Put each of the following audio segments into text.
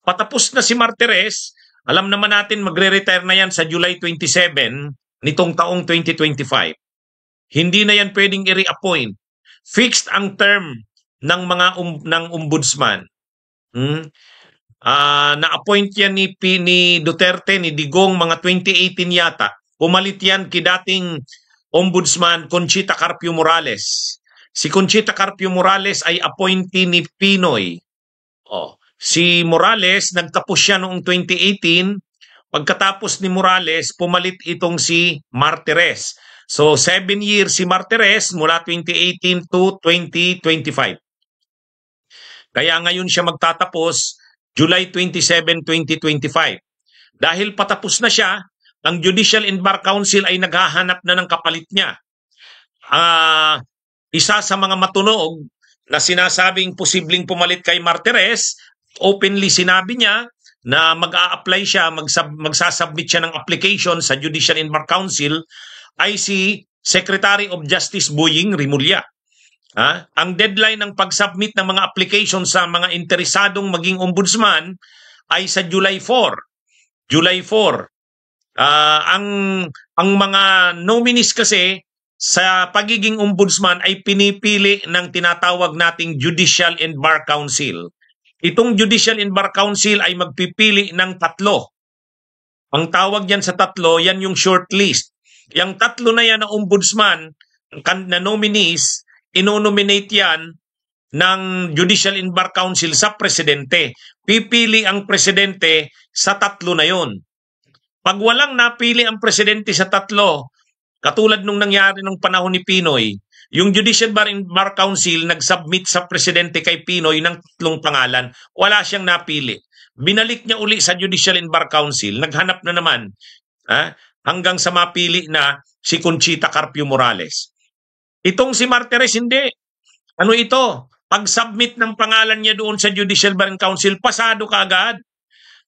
patapos na si Martires, alam naman natin magre-retire na yan sa July 27 nitong taong 2025. Hindi na yan pwedeng i-reappoint. Fixed ang term ng mga ng ombudsman. Na-appoint yan ni Duterte, ni Digong, mga 2018 yata. Pumalit yan kay dating ombudsman Conchita Carpio Morales. Si Conchita Carpio Morales ay appointee ni Pinoy. Si Morales, nagtapos siya noong 2018. Pagkatapos ni Morales, pumalit itong si Martires. So, 7 years si Martires mula 2018 to 2025. Kaya ngayon siya magtatapos July 27, 2025. Dahil patapos na siya, ang Judicial and Bar Council ay naghahanap na ng kapalit niya. Isa sa mga matunog na sinasabing posibleng pumalit kay Martires, openly sinabi niya na mag-a-apply siya, magsasubmit siya ng application sa Judicial and Bar Council ay si Secretary of Justice Boying Rimulya. Ang deadline ng pag-submit ng mga application sa mga interesadong maging ombudsman ay sa July 4. July 4. Ang mga nominees kasi sa pagiging ombudsman ay pinipili ng tinatawag nating Judicial and Bar Council. Itong Judicial and Bar Council ay magpipili ng 3. Ang tawag yan sa 3, yan yung shortlist. Yung 3 na yan na ombudsman, na nominees, inonominate yan ng Judicial and Bar Council sa presidente. Pipili ang presidente sa 3 na yon. Pag walang napili ang presidente sa 3, katulad nung nangyari nung panahon ni Pinoy, yung Judicial and Bar Council nag-submit sa presidente kay Pinoy ng 3 pangalan. Wala siyang napili. Binalik niya uli sa Judicial and Bar Council. Naghanap na naman hanggang sa mapili na si Conchita Carpio Morales. Itong si Martires hindi. Ano ito? Pag-submit ng pangalan niya doon sa Judicial Bar Council, pasado kaagad.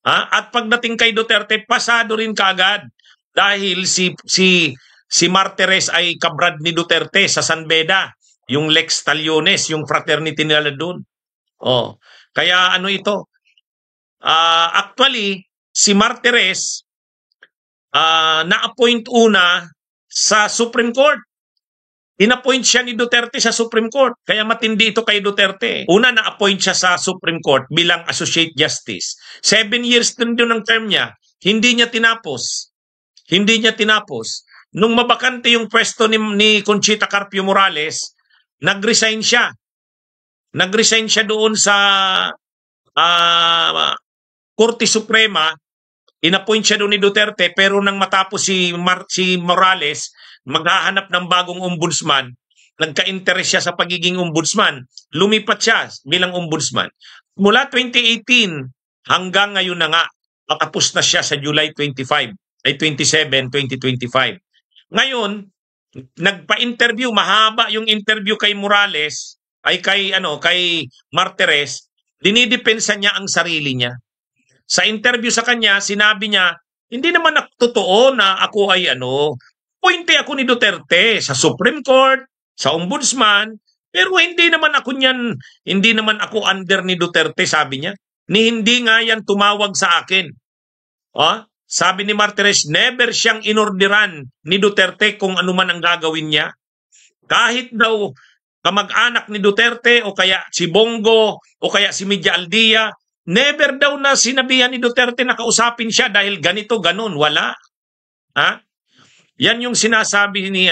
At pagdating kay Duterte, pasado rin kaagad. Dahil si Martires ay kabrad ni Duterte sa San Beda, yung Lex Taliones, yung fraternity nila doon. Kaya ano ito? Actually, si Martires na-appoint una sa Supreme Court. In-appoint siya ni Duterte sa Supreme Court. Kaya matindi ito kay Duterte. Una, na-appoint siya sa Supreme Court bilang Associate Justice. 7 years din ang term niya. Hindi niya tinapos. Nung mabakante yung pwesto ni Conchita Carpio Morales, nag-resign siya. Nag-resign siya doon sa Korte Suprema. In-appoint siya doon ni Duterte, pero nang matapos si Morales, maghahanap ng bagong ombudsman, nagka-interest siya sa pagiging ombudsman. Lumipat siya bilang ombudsman. Mula 2018 hanggang ngayon na nga, patapos na siya sa July 27, 2025. Ngayon, nagpa-interview, mahaba yung interview kay Morales, ay kay Martires, dinidepensa niya ang sarili niya. Sa interview sa kanya, sinabi niya, hindi naman totoo na ako ay appointee ako ni Duterte sa Supreme Court, sa Ombudsman, pero hindi naman ako under ni Duterte, sabi niya. Hindi nga yan tumawag sa akin. Sabi ni Martires, never siyang inorderan ni Duterte kung ano man ang gagawin niya. Kahit daw kamag-anak ni Duterte o kaya si Bongo o kaya si Media Aldia, never daw na sinabihan ni Duterte na kausapin siya dahil ganito, ganun. Wala. Yan yung sinasabi ni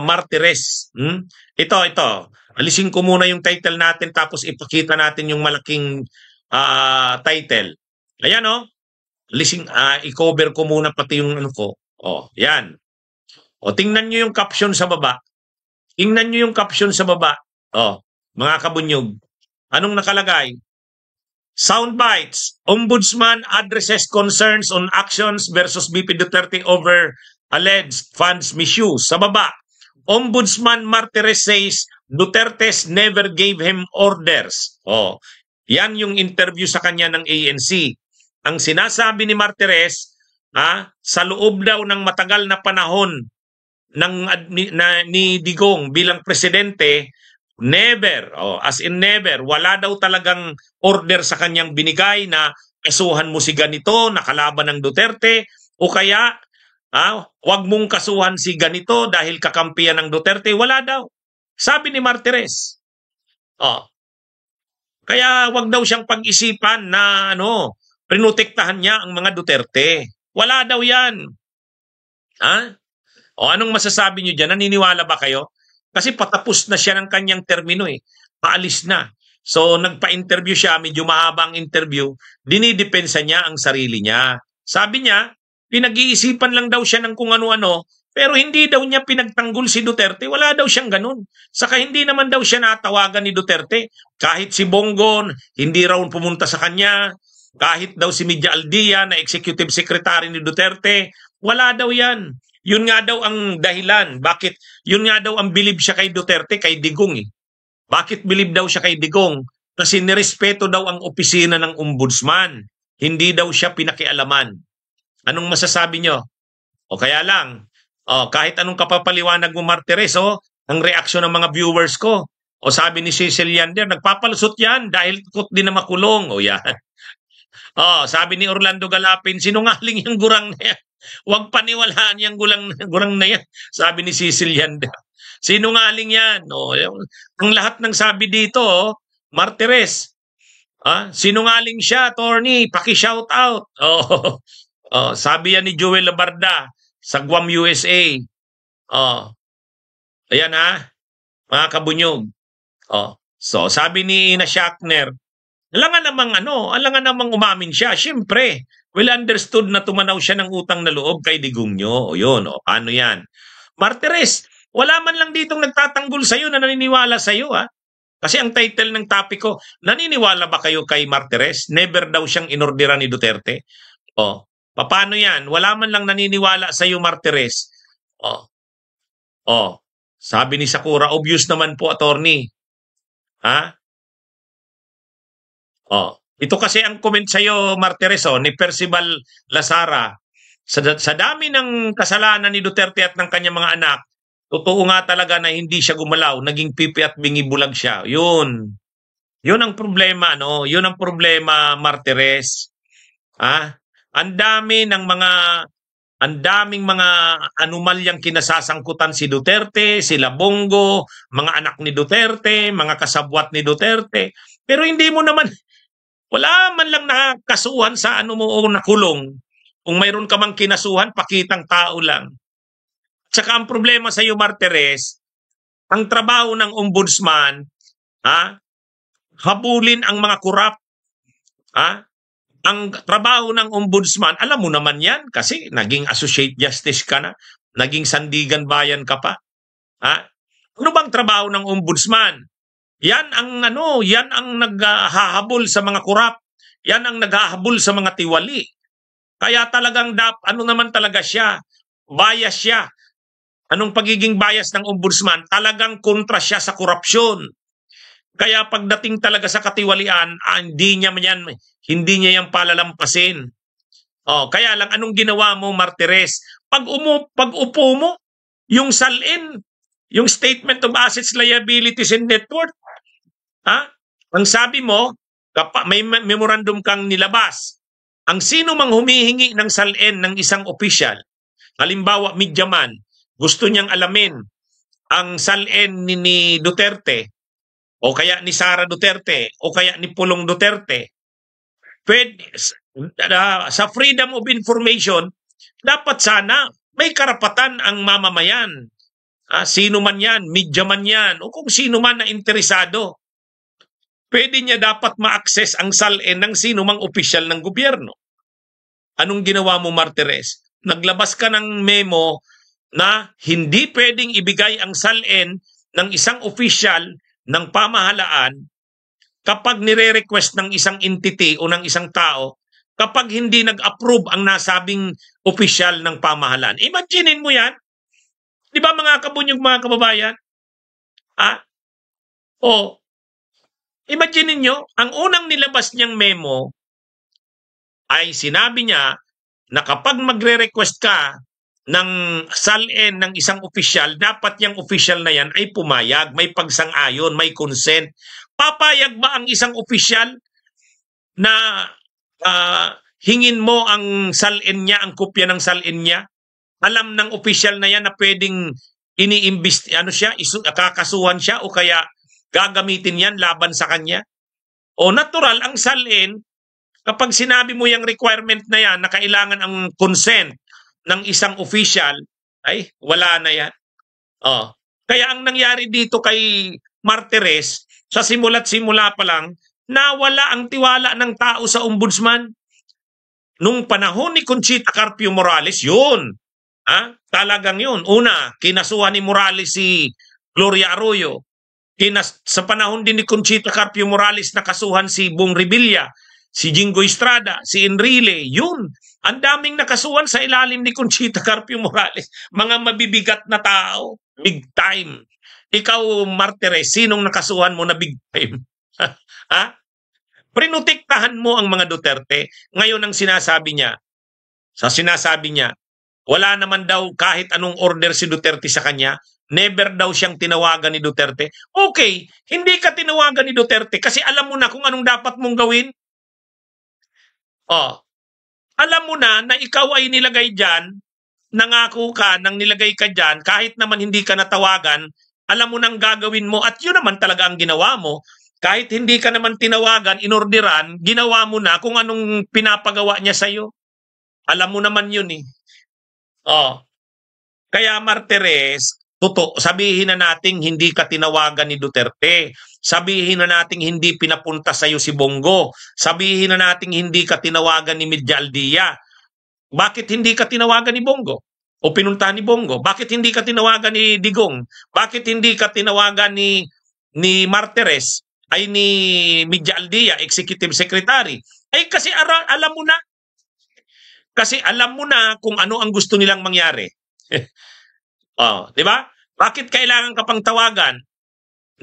Martires. Ito. Alisin ko muna yung title natin tapos ipakita natin yung malaking title. Ayan i-cover ko muna pati yung ko. Yan. Tingnan nyo yung caption sa baba. Mga kabunyog. Anong nakalagay? Soundbites. Ombudsman addresses concerns on actions versus BP Duterte over alleged funds misuse. Sa baba, Ombudsman Martires says Duterte's never gave him orders. Yan yung interview sa kanya ng ANC. Ang sinasabi ni Martires, sa loob daw ng matagal na panahon ni Digong bilang presidente, Never. Oh, as in never. Wala daw talagang order sa kanyang binigay na kasuhan mo si ganito, nakalaban ng Duterte, o kaya wag mong kasuhan si ganito dahil kakampiyan ng Duterte. Wala daw. Sabi ni Martires. Oh, kaya wag daw siyang pag-isipan na protektahan niya ang mga Duterte. Wala daw yan. Ha? O anong masasabi niyo dyan? Naniniwala ba kayo? Kasi patapos na siya ng kanyang termino eh. Paalis na. So nagpa-interview siya, medyo mahaba ang interview, dinidepensa niya ang sarili niya. Sabi niya, pinag-iisipan lang daw siya ng kung ano-ano, pero hindi daw niya pinagtanggol si Duterte. Wala daw siyang ganun. Saka hindi naman daw siya natawagan ni Duterte. Kahit si Bongon, hindi raw pumunta sa kanya. Kahit daw si Media Aldia na executive secretary ni Duterte. Wala daw yan. Yun nga daw ang dahilan. Bakit? Yun nga daw ang bilib siya kay Duterte, kay Digong eh. Bakit bilib daw siya kay Digong? Kasi nirespeto daw ang opisina ng ombudsman. Hindi daw siya pinakialaman. Anong masasabi nyo? O kaya lang, kahit anong kapapaliwanag mo Martires, ang reaksyon ng mga viewers ko. O sabi ni Cecil Yander, nagpapalusot yan dahil takot din na makulong. O yan. Sabi ni Orlando Galapin, sinungaling yung gurang na yan. Huwag paniwalaan yung gurang na yan. Sabi ni Cecil Yander. Sinungaling yan. Ang lahat ng sabi dito, Martires, sinungaling siya, attorney, paki-shout out. Sabi yan ni Joel Labarda sa Guam, USA. Ayan mga kabunyog. So sabi ni Ina Shackner, alangan namang umamin siya. Siyempre, well understood na tumanaw siya ng utang na loob kay Digong nyo. Paano yan? Martires, wala man lang ditong nagtatanggol sa'yo na naniniwala sa'yo, Kasi ang title ng topic ko, naniniwala ba kayo kay Martires? Never daw siyang inorderan ni Duterte. Paano yan? Wala man lang naniniwala sa'yo, Martires. Sabi ni Sakura, obvious naman po, attorney. Ito kasi ang comment sa'yo, Martires, ni Percival Lazara. Sa dami ng kasalanan ni Duterte at ng kanyang mga anak, totoo nga talaga na hindi siya gumalaw, naging pipi at bingi bulag siya. Yun ang problema, Yun ang problema, Martires. Ang daming mga anomalyang kinasasangkutan si Duterte, sila Bongo, mga anak ni Duterte, mga kasabwat ni Duterte. Pero hindi mo naman, wala man lang nakasuhan sa o nakulong. Kung mayroon ka mang kinasuhan, pakitang tao lang. Tsaka ang problema sa iyo, Martires, ang trabaho ng ombudsman, habulin ang mga korap. Ang trabaho ng ombudsman, alam mo naman yan kasi naging associate justice ka na, naging sandigan bayan ka pa. Ano bang trabaho ng ombudsman? Yan ang naghahabol sa mga korap. Yan ang naghahabol sa mga tiwali. Kaya talagang naman talaga siya? Bias siya. Anong pagiging bias ng ombudsman? Talagang kontra siya sa korupsyon. Kaya pagdating talaga sa katiwalian, hindi niya yan palalampasin. Kaya lang, anong ginawa mo, Martires? Pag-upo mo, yung SALN, yung Statement of Assets, Liabilities, and Net Worth, ang sabi mo, may memorandum kang nilabas. Ang sino mang humihingi ng SALN ng isang opisyal, halimbawa, midyaman, gusto niyang alamin ang SALN ni Duterte, o kaya ni Sara Duterte, o kaya ni Pulong Duterte, sa freedom of information, dapat sana may karapatan ang mamamayan. Sino man yan, media man yan, o kung sino man na interesado. Pwede niya dapat ma-access ang SALN ng sino mang opisyal ng gobyerno. Anong ginawa mo, Martires? Naglabas ka ng memo na hindi pwedeng ibigay ang SALN ng isang opisyal ng pamahalaan kapag nire-request ng isang entity o ng isang tao kapag hindi nag-approve ang nasabing opisyal ng pamahalaan. Imaginin mo yan. Di ba mga kabunyog, mga kababayan? Imaginin nyo, ang unang nilabas niyang memo ay sinabi niya na kapag magre-request ka ng SALN ng isang opisyal, dapat yung opisyal na yan ay pumayag, may pagsang-ayon, may consent. Papayag ba ang isang opisyal na hingin mo ang SALN niya, ang kopya ng SALN niya? Alam ng opisyal na yan na pwedeng kakasuhan siya o kaya gagamitin yan laban sa kanya? O natural, ang SALN, kapag sinabi mo yung requirement na yan na kailangan ang consent ng isang official, ay wala na yan. Kaya ang nangyari dito kay Martires, sa simula't simula pa lang, nawala ang tiwala ng tao sa ombudsman. Nung panahon ni Conchita Carpio Morales, yun. Talagang yun. Una, kinasuhan ni Morales si Gloria Arroyo. Sa panahon din ni Conchita Carpio Morales, nakasuhan si Bong Revilla, si Jingo Estrada, si Enrile. Yun. Ang daming nakasuhan sa ilalim ni Conchita Carpio Morales. Mga mabibigat na tao. Big time. Ikaw, Martires, sinong nakasuhan mo na big time? Prinutiktahan mo ang mga Duterte. Ngayon ang sinasabi niya, wala naman daw kahit anong order si Duterte sa kanya. Never daw siyang tinawagan ni Duterte. Okay, hindi ka tinawagan ni Duterte kasi alam mo na kung anong dapat mong gawin. Alam mo na ikaw ay nilagay dyan, nangako ka nang nilagay ka dyan, kahit naman hindi ka natawagan, alam mo nang gagawin mo at yun naman talaga ang ginawa mo. Kahit hindi ka naman tinawagan, inorderan, ginawa mo na kung anong pinapagawa niya sa'yo. Alam mo naman yun eh. Kaya Martires, sabihin na nating hindi ka tinawagan ni Duterte. Sabihin na nating hindi pinapunta sa'yo si Bongo. Sabihin na nating hindi ka tinawagan ni Media Aldia. Bakit hindi ka tinawagan ni Bongo? O pinunta ni Bongo? Bakit hindi ka tinawagan ni Digong? Bakit hindi ka tinawagan ni Martires? Ay ni Media Aldia, Executive Secretary? Ay kasi alam mo na. Kasi alam mo na kung ano ang gusto nilang mangyari. Di ba? Bakit kailangan ka pang tawagan?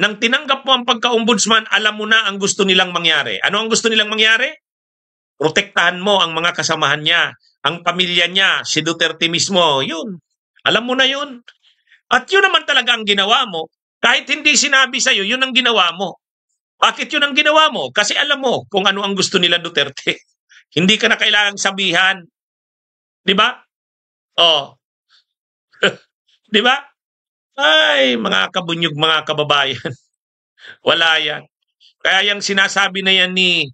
Nang tinanggap mo ang pagka-ombudsman, alam mo na ang gusto nilang mangyari. Ano ang gusto nilang mangyari? Protektahan mo ang mga kasamahan niya, ang pamilya niya, si Duterte mismo. Yun. Alam mo na yun. At yun naman talaga ang ginawa mo. Kahit hindi sinabi sa'yo, yun ang ginawa mo. Bakit yun ang ginawa mo? Kasi alam mo kung ano ang gusto nila Duterte. Hindi ka na kailangang sabihan. Di ba? Di ba? Ay, mga kabunyog, mga kababayan. Wala yan. Kaya yung sinasabi na yan ni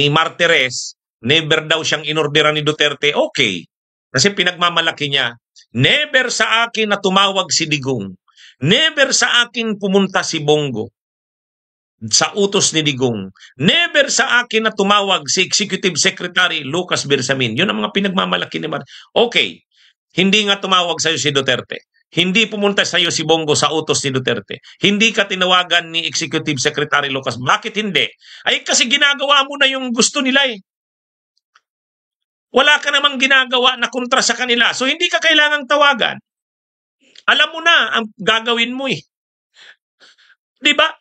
Martires, never daw siyang inorderan ni Duterte. Okay. Kasi pinagmamalaki niya, never sa akin na tumawag si Digong. Never sa akin pumunta si Bongo sa utos ni Digong. Never sa akin na tumawag si Executive Secretary Lucas Bersamin. Yun ang mga pinagmamalaki ni Martires. Okay. Hindi nga tumawag sa'yo si Duterte. Hindi pumunta sa'yo si Bongo sa utos ni Duterte. Hindi ka tinawagan ni Executive Secretary Lucas. Bakit hindi? Ay kasi ginagawa mo na yung gusto nila eh. Wala ka namang ginagawa na kontra sa kanila. So hindi ka kailangang tawagan. Alam mo na ang gagawin mo eh. Di ba?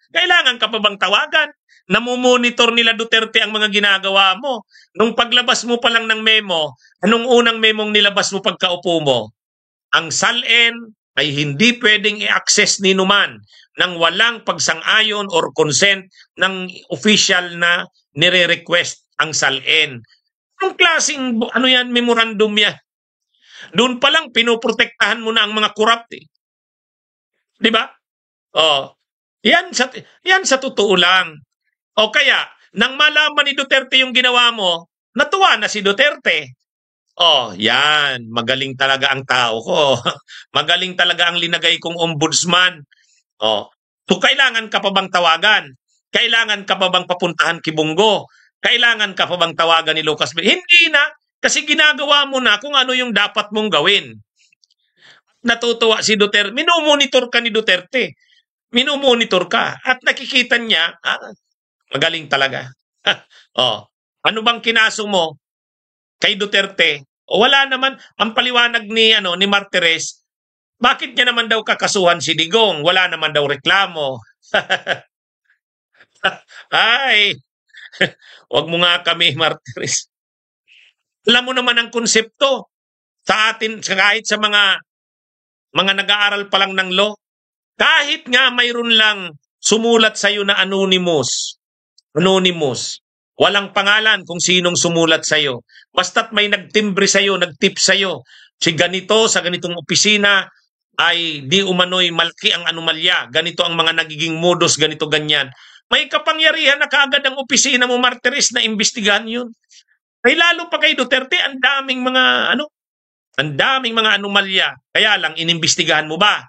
Kailangan ka pa bang tawagan? Namumonitor nila Duterte ang mga ginagawa mo. Nung paglabas mo pa lang ng memo, anong unang memong nilabas mo pagkaupo mo? Ang SALN ay hindi pwedeng i-access ni numan nang walang pagsang-ayon or consent ng official na nire-request ang SALN. Anong klaseng memorandum yan? Doon pa lang pinoprotektahan mo na ang mga corrupt eh. Di ba? Yan sa totoo lang. O kaya, nang malaman ni Duterte yung ginawa mo, natuwa na si Duterte. Yan. Magaling talaga ang tao ko. Magaling talaga ang linagay kong ombudsman. So, kailangan ka pa bang tawagan? Kailangan ka pa bang papuntahan kay Bongo? Kailangan ka pa bang tawagan ni Lucas? Hindi na. Kasi ginagawa mo na kung ano yung dapat mong gawin. Natutuwa si Duterte. Minomonitor ka ni Duterte. Minomonitor ka. At nakikita niya, magaling talaga. Ano bang kinaso mo kay Duterte? Wala naman. Ang paliwanag ni Martires, bakit niya naman daw kakasuhan si Digong? Wala naman daw reklamo. Ay, wag mo nga kami martiris. Alam mo naman ang konsepto sa atin, kahit sa mga nag-aaral pa lang ng law, kahit nga mayroon lang sumulat sa iyo na anonymous, walang pangalan kung sinong sumulat sa iyo. Basta't may nagtimbre sa iyo, nagtip sa iyo, si ganito sa ganitong opisina ay di umano'y malaki ang anomalya, ganito ang mga nagiging modus, ganito ganyan. May kapangyarihan na kaagad ang opisina mo, Martires, na imbestigahan yun. Ay lalo pa kay Duterte, ang daming mga anomalya. Kaya lang, inimbestigahan mo ba?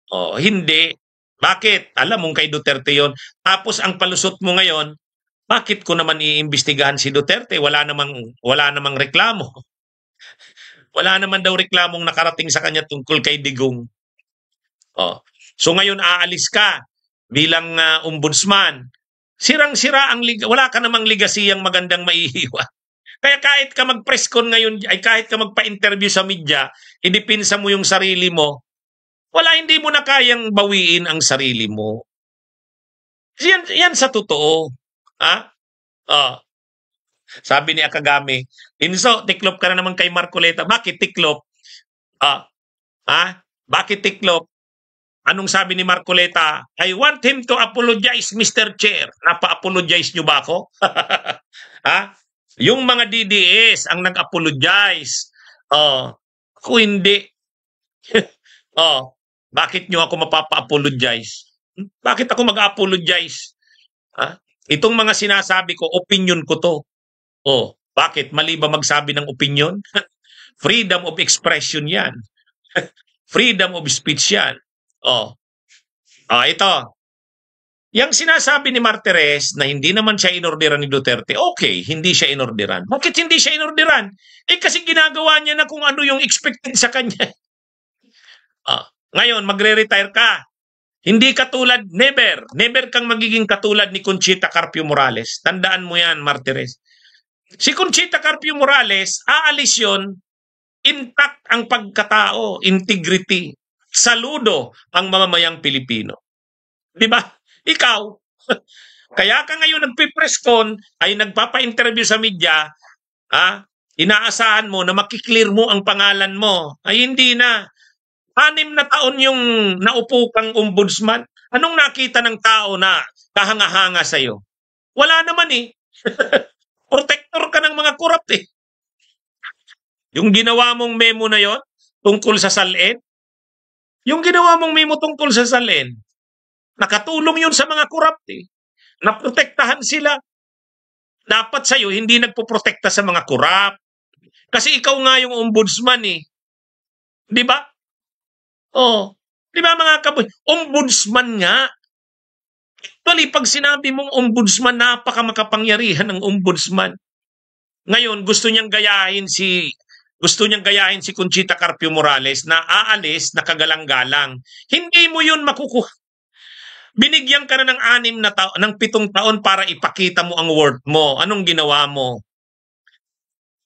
O, hindi. Bakit? Alam mong kay Duterte yon. Tapos ang palusot mo ngayon, bakit ko naman iimbestigahan si Duterte? Wala namang reklamo. Wala naman daw reklamong nakarating sa kanya tungkol kay Digong. O. So ngayon aalis ka bilang ombudsman. Sirang-sira wala ka namang legasiyang magandang maihiwa. Kaya kahit ka mag-press con ngayon, ay kahit ka magpa-interview sa media, idipinsa mo yung sarili mo, hindi mo na kayang bawiin ang sarili mo. Yan sa totoo. Ha? Oh. Sabi ni Akagami, Inso, tiklop ka na naman kay Marcoleta. Bakit tiklop? Bakit tiklop? Anong sabi ni Marcoleta? I want him to apologize, Mr. Chair. Napa-apologize nyo ba ako? Ha? Yung mga DDS ang nag-apologize. Ako hindi. Bakit nyo ako mapapa-apologize? Bakit ako mag-apologize? Itong mga sinasabi ko, opinion ko to. Bakit? Mali ba magsabi ng opinion? Freedom of expression yan. Freedom of speech yan. Ito. Yang sinasabi ni Martires na hindi naman siya inorderan ni Duterte, okay, hindi siya inorderan. Bakit hindi siya inorderan? Kasi ginagawa niya na kung ano yung expected sa kanya. Ngayon, magre-retire ka. Hindi katulad, never kang magiging katulad ni Conchita Carpio Morales. Tandaan mo yan, Martires. Si Conchita Carpio Morales, aalis yun, intact ang pagkatao, integrity. Saludo ang mamamayang Pilipino. Diba? Ikaw, kaya ka ngayon nagpipress con, ay nagpapa-interview sa media, inaasahan mo na makiklear mo ang pangalan mo. Ay hindi na. 6 na taon yung naupo kang ombudsman. Anong nakita ng tao na kahanga-hanga sa'yo? Wala naman eh. Protector ka ng mga corrupt eh. Yung ginawa mong memo na yon tungkol sa Salen, nakatulong yun sa mga corrupt eh. Naprotektahan sila. Dapat sa'yo, hindi nagpoprotekta sa mga corrupt. Kasi ikaw nga yung ombudsman eh. Di ba? Di ba mga kaboy? Ombudsman nga. Actually, pag sinabi mong ombudsman, napakamakapangyarihan ng ombudsman. Ngayon, gusto niyang gayahin si Conchita Carpio Morales na aalis na kagalang-galang. Hindi mo yun makukuha. Binigyan ka na ng 7 taon para ipakita mo ang worth mo. Anong ginawa mo?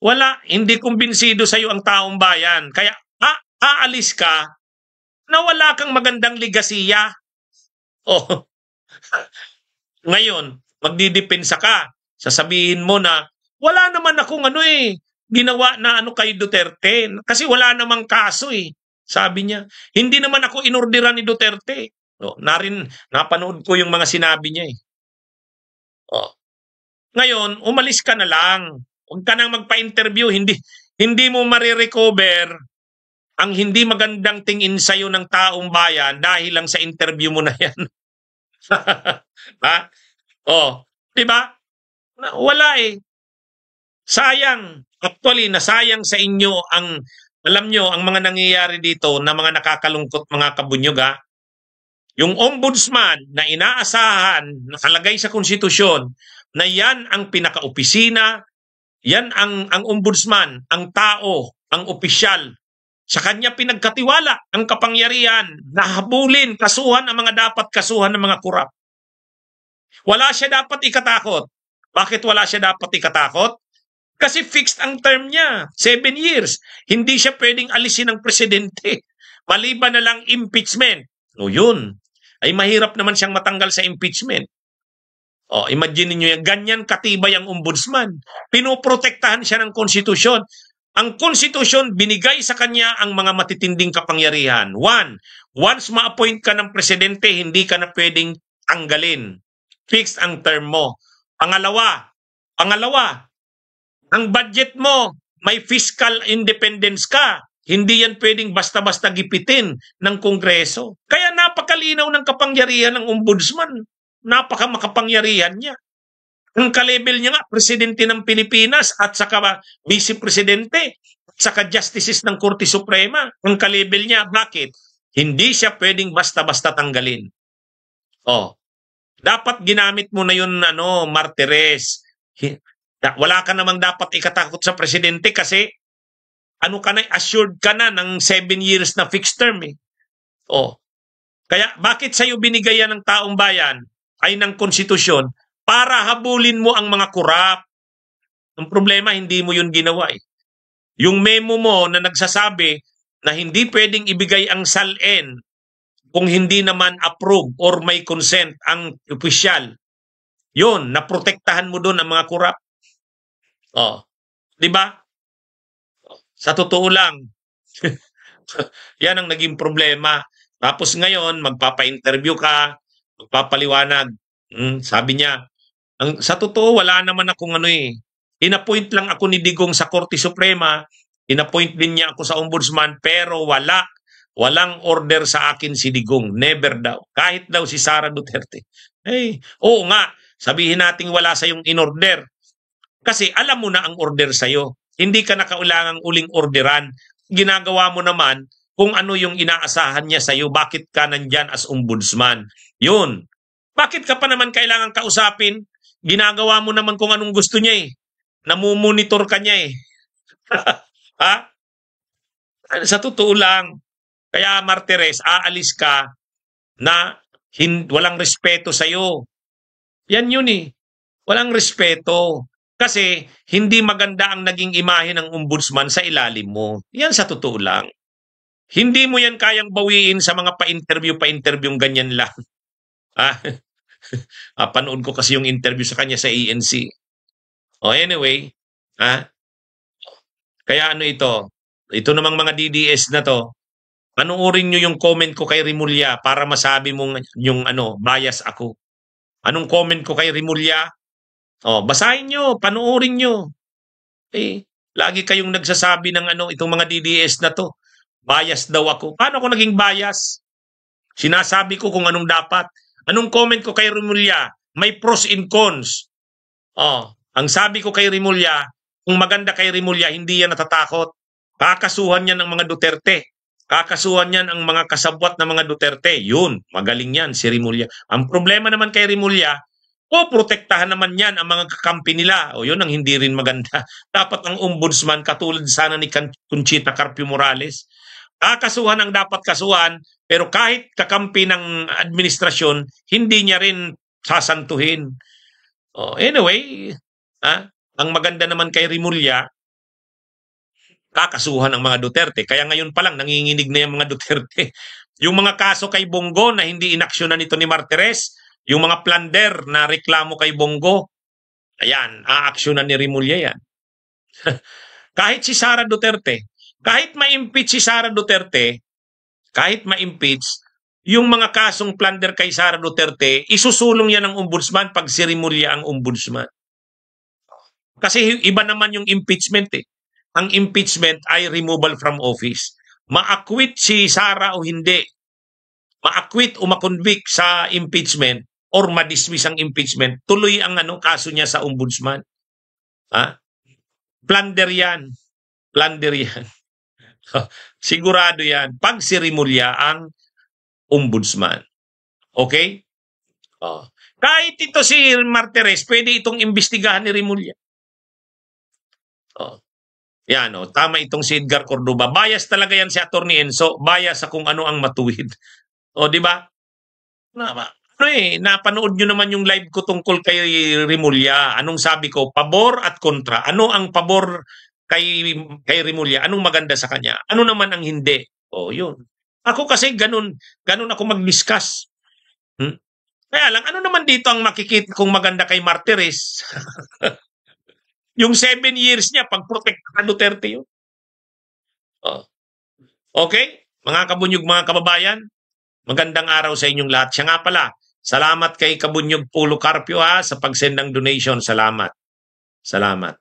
Wala. Hindi kumbinsido sa'yo ang taong bayan. Kaya aalis ka na wala kang magandang ligasiya. Ngayon, magdidepensa ka. Sasabihin mo na, wala naman akong ginawa na kay Duterte. Kasi wala namang kaso eh. Sabi niya, hindi naman ako inorderan ni Duterte. Napanood ko yung mga sinabi niya eh. Ngayon, umalis ka na lang. Huwag ka nang magpa-interview. Hindi mo marirecover ang hindi magandang tingin sa'yo ng taong bayan dahil lang sa interview mo na yan. Diba? Wala eh. Sayang. Actually, nasayang sa inyo alam nyo, ang mga nangyayari dito na mga nakakalungkot mga kabunyog yung ombudsman na inaasahan, nakalagay sa konstitusyon, na yan ang pinaka-opisina, yan ang ombudsman, ang tao, ang opisyal. Sa kanya pinagkatiwala ang kapangyarihan na habulin, kasuhan ang mga dapat kasuhan ng mga korap. Wala siya dapat ikatakot. Bakit wala siya dapat ikatakot? Kasi fixed ang term niya, 7 years. Hindi siya pwedeng alisin ng presidente. Maliban na lang impeachment. Yun. Ay mahirap naman siyang matanggal sa impeachment. Imagine niyo yan, ganyan katibay ang ombudsman. Pinoprotektahan siya ng konstitusyon. Ang konstitusyon, binigay sa kanya ang mga matitinding kapangyarihan. One, once ma-appoint ka ng presidente, hindi ka na pwedeng tanggalin. Fixed ang term mo. Pangalawa, ang budget mo, may fiscal independence ka. Hindi yan pwedeng basta-basta gipitin ng Kongreso. Kaya napakalinaw ng kapangyarihan ng ombudsman. Napakamakapangyarihan niya. Ang ka-level niya nga, presidente ng Pilipinas at saka vice-presidente at saka justices ng Korte Suprema. Ang ka-level niya, bakit? Hindi siya pwedeng basta-basta tanggalin. Dapat ginamit mo na yun, Martires. Wala ka namang dapat ikatakot sa presidente kasi assured ka na ng 7 years na fixed term eh. Kaya bakit sa'yo binigay yan ng taong bayan ay ng konstitusyon para habulin mo ang mga kurap. Ang problema, hindi mo yun ginawa eh. Yung memo mo na nagsasabi na hindi pwedeng ibigay ang SALN kung hindi naman approve or may consent ang opisyal. Yun, naprotektahan mo doon ang mga kurap. Di ba? Sa totoo lang, yan ang naging problema. Tapos ngayon, magpapa-interview ka, magpapaliwanag. Sabi niya, sa totoo, wala naman akong Inappoint lang ako ni Digong sa Korte Suprema, inappoint din niya ako sa ombudsman, pero walang order sa akin si Digong. Never daw. Kahit daw si Sara Duterte. Oo nga, sabihin nating wala sa yung in-order. Kasi alam mo na ang order sa'yo. Hindi ka na kailangang uling orderan. Ginagawa mo naman kung ano yung inaasahan niya sa'yo. Bakit ka nandyan as ombudsman? Yun. Bakit ka pa naman kailangan kausapin? Ginagawa mo naman kung anong gusto niya eh. Namumonitor ka niya eh. Ha? Sa totoo lang. Kaya Martires, aalis ka na walang respeto sa'yo. Yan yun eh. Walang respeto. Kasi hindi maganda ang naging imahe ng ombudsman sa ilalim mo. Yan sa totoo lang. Hindi mo yan kayang bawiin sa mga pa-interview ganyan lang. Panood ko kasi yung interview sa kanya sa ANC. Anyway, kaya ito? Ito namang mga DDS na to, panoorin nyo yung comment ko kay Rimulya para masabi mong yung bias ako. Anong comment ko kay Rimulya? Basahin nyo, panoorin nyo. Lagi kayong nagsasabi ng itong mga DDS na to. Bias daw ako. Paano ako naging bias? Sinasabi ko kung anong dapat. Anong comment ko kay Rimulya? May pros and cons. Ang sabi ko kay Rimulya, kung maganda kay Rimulya, hindi yan natatakot. Kakasuhan yan ng mga Duterte. Kakasuhan yan ang mga kasabwat na mga Duterte. Yun, magaling yan si Rimulya. Ang problema naman kay Rimulya, protektahan naman yan ang mga kakampi nila. Yun ang hindi rin maganda. Dapat ang ombudsman, katulad sana ni Conchita Carpio Morales, kakasuhan ang dapat kasuhan, pero kahit kakampi ng administrasyon, hindi niya rin sasantuhin. Anyway, ang maganda naman kay Rimulya, kakasuhan ng mga Duterte. Kaya ngayon pa lang, nanginginig na yung mga Duterte. Yung mga kaso kay Bongo na hindi inaksyonan nito ni Martires, yung mga plunder na reklamo kay Bongo, ayan, aaksyonan ni Rimulya yan. Kahit si Sara Duterte, kahit ma-impeach si Sara Duterte, yung mga kasong plunder kay Sara Duterte, isusulong yan ng ombudsman pag si Rimulya ang ombudsman. Kasi iba naman yung impeachment eh. Ang impeachment ay removal from office. Ma-acquit si Sara o hindi, ma-acquit o ma-convict sa impeachment or ma-dismiss ang impeachment, tuloy ang kaso niya sa ombudsman. Plunder yan. Sigurado yan. Pag si Rimulya ang ombudsman. Okay? Kahit ito si Martires, pwede itong imbestigahan ni Rimulya. Yan, tama itong si Edgar Cordoba. Bias talaga yan si Atty. Enzo. Bias sa kung ano ang matuwid. Di ba? Napanood nyo naman yung live ko tungkol kay Rimulya. Anong sabi ko? Pabor at kontra. Ano ang pabor kay Rimulya? Anong maganda sa kanya? Ano naman ang hindi? Yun. Ako kasi ganun ako mag-discuss. Kaya lang, ano naman dito ang makikita kong maganda kay Martires? Yung 7 years niya, pag-protect ka Duterte yun. Oh. Okay? Mga kabunyog, mga kababayan, magandang araw sa inyong lahat. Siya nga pala, salamat kay Kabunyog Pulo Carpio sa pag-send ng donation. Salamat. Salamat.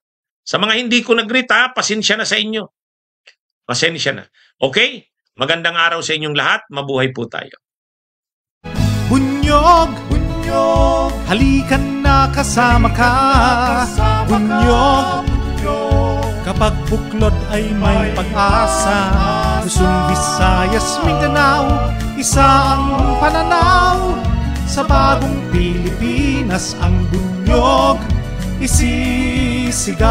Sa mga hindi ko nag-greet pasensya na sa inyo. Pasensya na. Okay? Magandang araw sa inyong lahat. Mabuhay po tayo. Bunyog, bunyog, halikan na kasama ka. Bunyog, kapag buklod ay may pag-asa. Luzon, Visayas, Mindanao, isa ang pananaw. Sa bagong Pilipinas ang bunyog isisigaw.